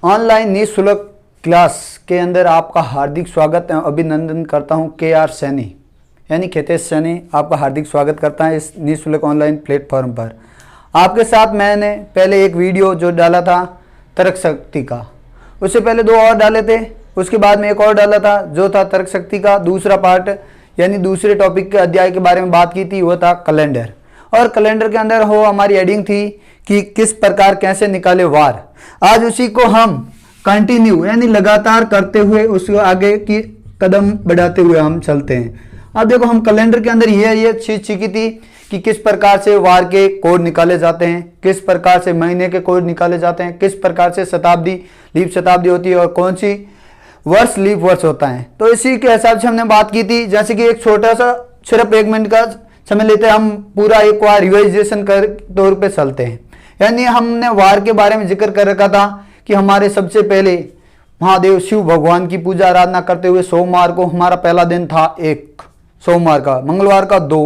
Online निःशुल्क class के अंदर आपका हार्दिक स्वागत है। अभिनंदन करता हूं। KR सैनी यानी खेतेश सैनी आपका हार्दिक स्वागत करता है इस निःशुल्क ऑनलाइन प्लेटफॉर्म पर। आपके साथ मैंने पहले एक वीडियो जो डाला था तर्क शक्ति का, उससे पहले 2 और डाले थे, उसके बाद में एक और डाला था जो था तर्क शक्ति का दूसरा पार्ट यानी दूसरे टॉपिक के अध्याय के बारे में बात की थी, वो था कैलेंडर। और कैलेंडर के अंदर हो हमारी हेडिंग थी कि किस प्रकार कैसे निकाले वार। आज उसी को हम कंटिन्यू यानी लगातार करते हुए उसको आगे की कदम बढ़ाते हुए हम चलते हैं। अब देखो हम कैलेंडर के अंदर ये चीज सीखी थी कि किस प्रकार से वार के कोड निकाले जाते हैं, किस प्रकार से महीने के कोड निकाले जाते हैं, किस प्रकार से शताब्दी लीप शताब्दी होती है और कौन सी वर्ष लीप वर्ष होता है। तो इसी के हिसाब से हमने बात की थी। जैसे कि एक छोटा सा सिर्फ 1 मिनट का समय लेते हैं, हम पूरा एक बार रिवाइजेशन कर तौर पे चलते हैं। यानी हमने वार के बारे में जिक्र कर रखा था कि हमारे सबसे पहले महादेव शिव भगवान की पूजा आराधना करते हुए सोमवार को हमारा पहला दिन था 1, सोमवार का, मंगलवार का 2,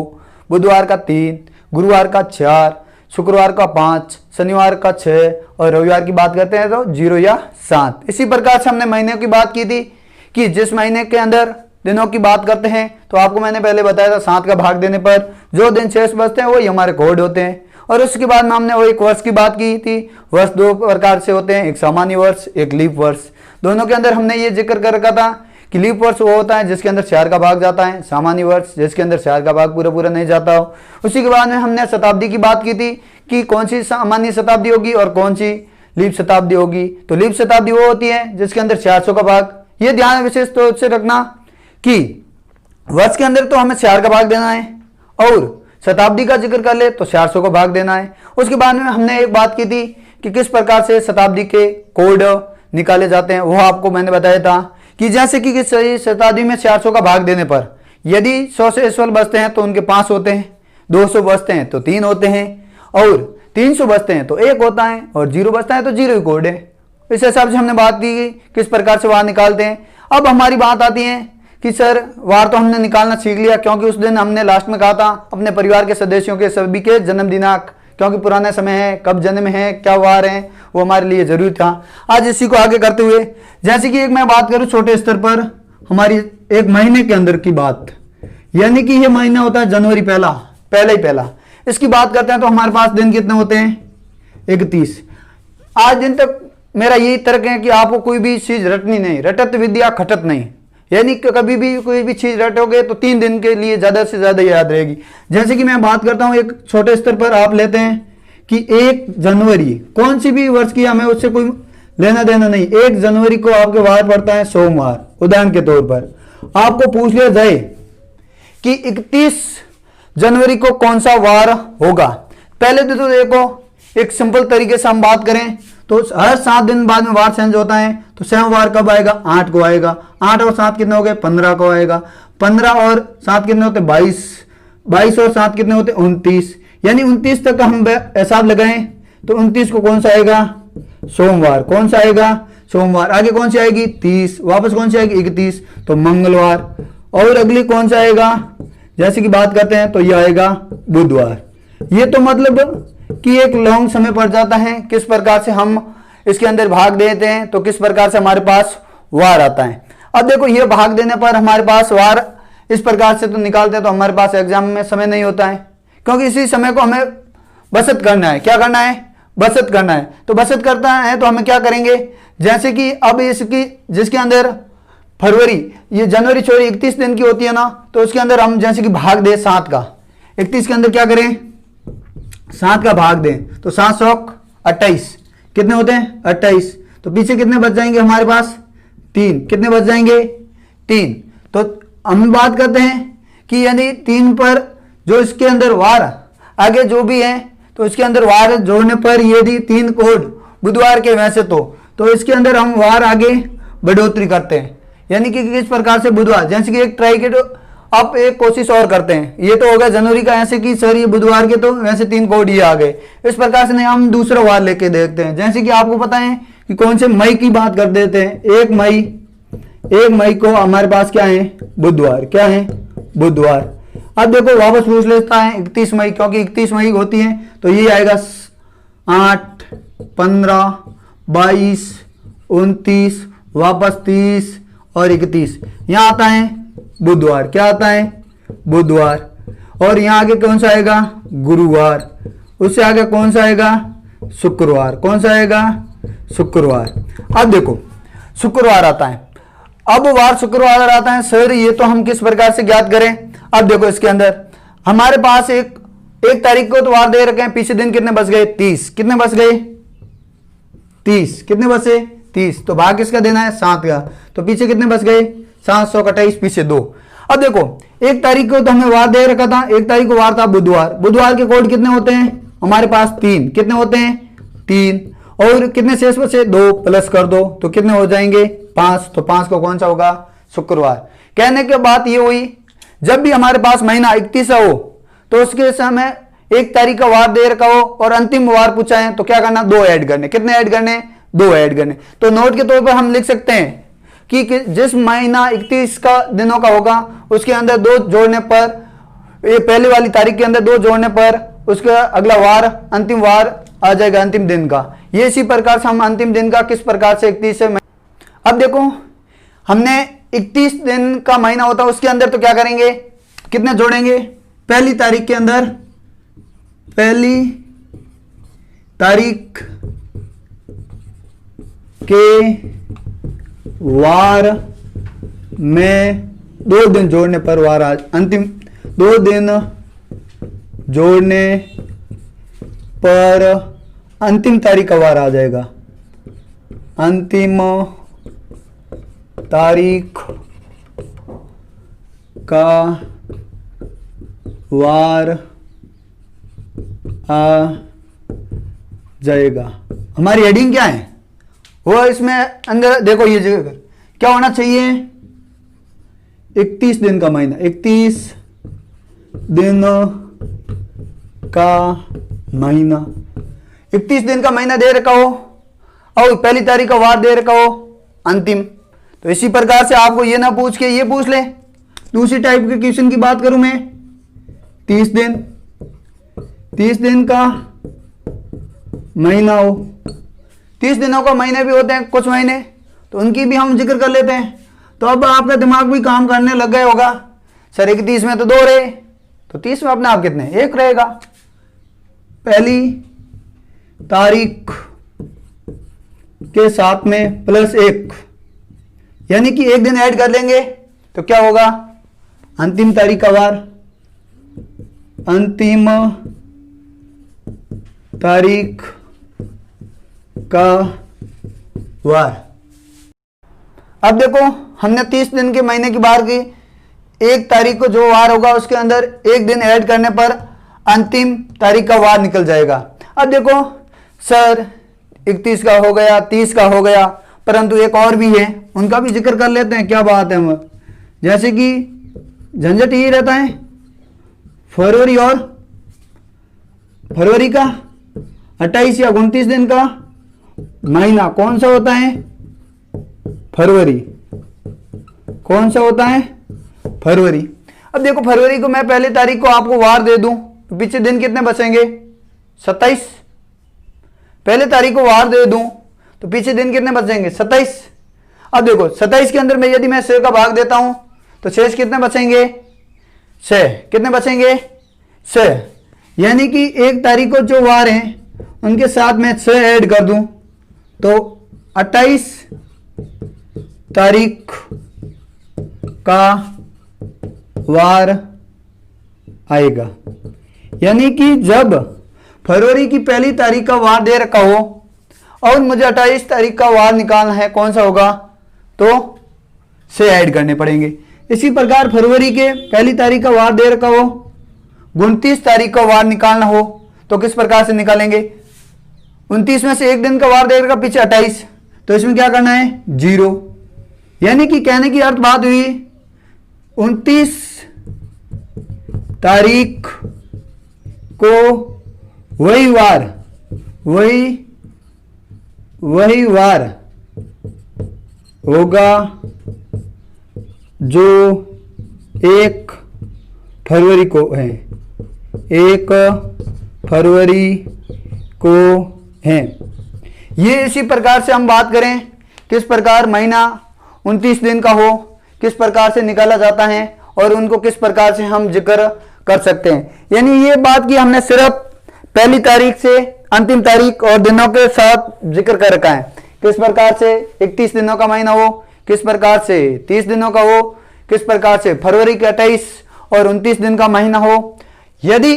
बुधवार का 3, गुरुवार का 4, शुक्रवार का 5, शनिवार का 6 और रविवार की बात करते हैं तो 0 या 7। इसी प्रकार से हमने महीने की बात की थी कि जिस महीने के अंदर दिनों की बात करते हैं तो आपको मैंने पहले बताया था 7 का भाग देने पर जो दिन शेष बचते हैं वही हमारे कोड होते हैं। और उसके बाद में हमने वो एक वर्ष की बात की थी। वर्ष 2 प्रकार से होते हैं, एक सामान्य वर्ष, एक लीप वर्ष। दोनों के अंदर हमने ये जिक्र कर रखा था कि लीप वर्ष वो होता है जिसके अंदर 4 का भाग जाता है, सामान्य वर्ष जिसके अंदर 4 का भाग पूरा नहीं जाता हो। उसी के बाद में हमने शताब्दी की बात की थी कि कौन सी सामान्य शताब्दी होगी और कौन सी लीप शताब्दी होगी। तो लीप शताब्दी वो होती है जिसके अंदर 400 का भाग। ये ध्यान विशेष तौर से रखना कि वर्ष के अंदर तो हमें 4 का भाग देना है और शताब्दी का जिक्र कर ले तो 400 का भाग देना है। उसके बाद में हमने एक बात की थी कि किस प्रकार से शताब्दी के कोड निकाले जाते हैं, वो आपको मैंने बताया था कि जैसे कि शताब्दी में 400 का भाग देने पर यदि 100 से इस्वल बचते हैं तो उनके 5 होते हैं, 200 बचते हैं तो 3 होते हैं और 300 बचते हैं तो 1 होता है और 0 बचता है तो 0 ही कोड है। इस हिसाब से हमने बात की किस प्रकार से वार निकालते हैं। अब हमारी बात आती है कि सर वार तो हमने निकालना सीख लिया, क्योंकि उस दिन हमने लास्ट में कहा था अपने परिवार के सदस्यों के सभी के जन्म दिनांक, क्योंकि पुराना समय है, कब जन्म है, क्या वार है, वो हमारे लिए जरूरी था। आज इसी को आगे करते हुए जैसे कि एक मैं बात करूं छोटे स्तर पर हमारी एक महीने के अंदर की बात, यानी कि ये महीना होता है जनवरी पहला। इसकी बात करते हैं तो हमारे पास दिन कितने होते हैं? 31। आज दिन तक मेरा यही तर्क है कि आपको कोई भी चीज रटनी नहीं, रटत विद्या खटत नहीं। यानी कि कभी भी कोई भी चीज रटोगे तो 3 दिन के लिए ज्यादा से ज्यादा याद रहेगी। जैसे कि मैं बात करता हूं एक छोटे स्तर पर, आप लेते हैं कि 1 जनवरी कौन सी भी वर्ष की हमें उससे कोई लेना देना नहीं। 1 जनवरी को आपके वार पड़ता है सोमवार। उदाहरण के तौर पर आपको पूछ लिया जाए कि 31 जनवरी को कौन सा वार होगा, पहले तो देखो एक सिंपल तरीके से हम बात करें तो हर 7 दिन बाद में वार चेंज होता है। तो सेम वार कब आएगा? 8 को आएगा। 8 और 7 कितने हो गए? 15 को आएगा। 15 और 7 कितने होते? 22। 22 और 7 कितने होते? 29। यानी 29 तक हम हिसाब लगाएं तो 29 को कौन सा आएगा? सोमवार। कौन सा आएगा? सोमवार। आगे कौन सी आएगी? 30। वापस कौन सी आएगी? 31। तो मंगलवार। और अगली कौन सा आएगा? जैसे कि बात करते हैं तो यह आएगा बुधवार। ये तो मतलब कि एक लॉन्ग समय पड़ जाता है किस प्रकार से हम इसके अंदर भाग देते हैं तो किस प्रकार से हमारे पास वार आता है। अब देखो ये भाग देने पर हमारे पास वार इस प्रकार से तो निकालते हैं तो हमारे पास एग्जाम में समय नहीं होता है, क्योंकि इसी समय को हमें बचत करना है। क्या करना है? बचत करना है। तो बचत करता है तो हमें क्या करेंगे? जैसे कि अब इसकी जिसके अंदर फरवरी ये जनवरी छोड़ी 31 दिन की होती है ना, तो उसके अंदर हम जैसे कि भाग दे 7 का, 31 के अंदर क्या करें? 7 का भाग दें तो 7 सौक 28 कितने होते हैं? 28। तो पीछे कितने बच जाएंगे हमारे पास? 3। कितने बच जाएंगे? 3। तो हम बात करते हैं कि यानी 3 पर जो इसके अंदर वार आगे जो भी है तो इसके अंदर वार जोड़ने पर यदि 3 कोड बुधवार के वैसे तो इसके अंदर हम वार आगे बढ़ोतरी करते हैं। यानी कि किस प्रकार से बुधवार, जैसे कि एक ट्राई के अब एक कोशिश और करते हैं। ये तो हो गया जनवरी का, ऐसे कि सर ये बुधवार के तो वैसे 3 कोड ये आ गए। इस प्रकार से नहीं, हम दूसरा वार लेके देखते हैं। जैसे कि आपको पता है कि कौन से मई की बात कर देते हैं। 1 मई को हमारे पास क्या है? बुधवार। क्या है? बुधवार। अब देखो वापस पूछ लेता है 31 मई, क्योंकि 31 मई होती है तो ये आएगा 8, 15, 22 29, वापस 30 और 31। यहाँ आता है बुधवार, क्या आता है बुधवार। और यहाँ आगे कौन सा आएगा गुरुवार, उससे आगे कौन सा आएगा शुक्रवार, कौन सा आएगा शुक्रवार। अब देखो शुक्रवार आता है, अब वार शुक्रवार आता है सर, ये तो हम किस प्रकार से ज्ञात करें। अब देखो इसके अंदर हमारे पास एक तारीख को तो वार दे रखे हैं, पीछे दिन कितने बच गए 30, कितने बच गए 30, कितने बचे 30, तो भाग किसका देना है 7 का, तो पीछे कितने बच गए 728, पीछे 2। अब देखो 1 तारीख को तो हमें वार दे रखा था, 1 तारीख को वार था बुधवार, बुधवार के कोड कितने होते हैं हमारे पास 3, कितने होते हैं 3, और कितने शेष बचे 2, प्लस कर दो तो कितने हो जाएंगे 5, तो 5 को कौन सा होगा शुक्रवार। कहने की बात ये हुई जब भी हमारे पास महीना 31 हो तो उसके समय 1 तारीख का वार दे रखा हो और अंतिम वार पूछा है तो क्या करना 2 ऐड करने, कितने ऐड करने 2 ऐड करने। तो नोट के तौर पर हम लिख सकते हैं कि जिस महीना 31 का दिनों का होगा उसके अंदर 2 जोड़ने पर, ये पहले वाली तारीख के अंदर 2 जोड़ने पर उसका अगला वार अंतिम वार आ जाएगा अंतिम दिन का। ये इसी प्रकार से हम अंतिम दिन का किस प्रकार से 31 से। अब देखो हमने 31 दिन का महीना होता है उसके अंदर तो क्या करेंगे कितने जोड़ेंगे, पहली तारीख के अंदर, पहली तारीख के वार में 2 दिन जोड़ने पर वार अंतिम 2 दिन जोड़ने पर अंतिम तारीख का वार आ जाएगा, अंतिम तारीख का वार आ जाएगा। हमारी हेडिंग क्या है वो इसमें अंदर देखो, ये जगह क्या होना चाहिए 31 दिन का महीना, 31 दिन का महीना, 31 दिन का महीना दे रखा हो और पहली तारीख का वार दे रखा हो अंतिम। तो इसी प्रकार से आपको ये ना पूछ के ये पूछ ले। दूसरी टाइप के क्वेश्चन की बात करूं मैं, 30 दिन का महीना हो, 30 दिनों का महीने भी होते हैं कुछ महीने, तो उनकी भी हम जिक्र कर लेते हैं। तो अब आपका दिमाग भी काम करने लग गया होगा, सर 31 में तो 2 रहे, तो 30 में अपने आप कितने 1 रहेगा। पहली तारीख के साथ में प्लस 1, यानी कि 1 दिन ऐड कर लेंगे तो क्या होगा अंतिम तारीख का वार, अंतिम तारीख का वार। अब देखो हमने 30 दिन के महीने की बात की, 1 तारीख को जो वार होगा उसके अंदर 1 दिन ऐड करने पर अंतिम तारीख का वार निकल जाएगा। अब देखो सर 31 का हो गया, 30 का हो गया, परंतु एक और भी है उनका भी जिक्र कर लेते हैं। क्या बात है हम, जैसे कि झंझट ही रहता है फरवरी, और फरवरी का 28 या 29 दिन का महीना कौन सा होता है फरवरी, कौन सा होता है फरवरी। अब देखो फरवरी को मैं पहली तारीख को आपको वार दे दूं तो पीछे दिन कितने बचेंगे 27, पहले तारीख को वार दे दूं तो पीछे दिन कितने बचेंगे 27। अब देखो 27 के अंदर में यदि मैं 6 का भाग देता हूं तो शेष कितने बचेंगे 6, कितने बचेंगे 6, यानी कि 1 तारीख को जो वार हैं उनके साथ में 6 ऐड कर दूं तो 28 तारीख का वार आएगा। यानी कि जब फरवरी की पहली तारीख का वार दे रखा हो और मुझे 28 तारीख का वार निकालना है, कौन सा होगा तो 6 ऐड करने पड़ेंगे। इसी प्रकार फरवरी के पहली तारीख का वार दे रखा हो, 29 तारीख का वार निकालना हो तो किस प्रकार से निकालेंगे, 29 में से 1 दिन का वार दे रखा पीछे 28, तो इसमें क्या करना है 0। यानी कि कहने की अर्थ बात हुई 29 तारीख को वही वार होगा जो 1 फरवरी को है, 1 फरवरी को है। ये इसी प्रकार से हम बात करें किस प्रकार महीना 29 दिन का हो, किस प्रकार से निकाला जाता है और उनको किस प्रकार से हम जिक्र कर सकते हैं। यानी ये बात की हमने सिर्फ पहली तारीख से अंतिम तारीख और दिनों के साथ जिक्र कर रखा है। किस प्रकार से 31 दिनों का महीना हो, किस प्रकार से 30 दिनों का हो, किस प्रकार से फरवरी के 28 और 29 दिन का महीना हो। यदि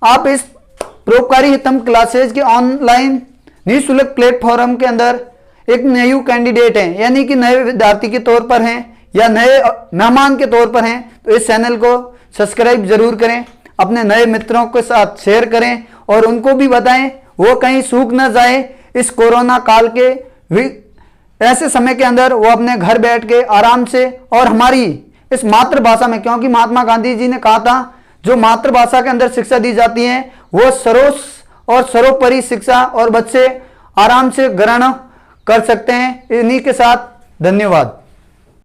आप इस परोपकारी हितम क्लासेज के ऑनलाइन निःशुल्क प्लेटफॉर्म के अंदर एक न्यू कैंडिडेट हैं, यानी कि नए विद्यार्थी के तौर पर हैं या नए मेहमान के तौर पर हैं, तो इस चैनल को सब्सक्राइब जरूर करें, अपने नए मित्रों के साथ शेयर करें और उनको भी बताएं वो कहीं सूख न जाए। इस कोरोना काल के ऐसे समय के अंदर वो अपने घर बैठ के आराम से और हमारी इस मातृभाषा में, क्योंकि महात्मा गांधी जी ने कहा था जो मातृभाषा के अंदर शिक्षा दी जाती है वो सर्वोच्च और सर्वोपरि शिक्षा और बच्चे आराम से ग्रहण कर सकते हैं। इन्हीं के साथ धन्यवाद।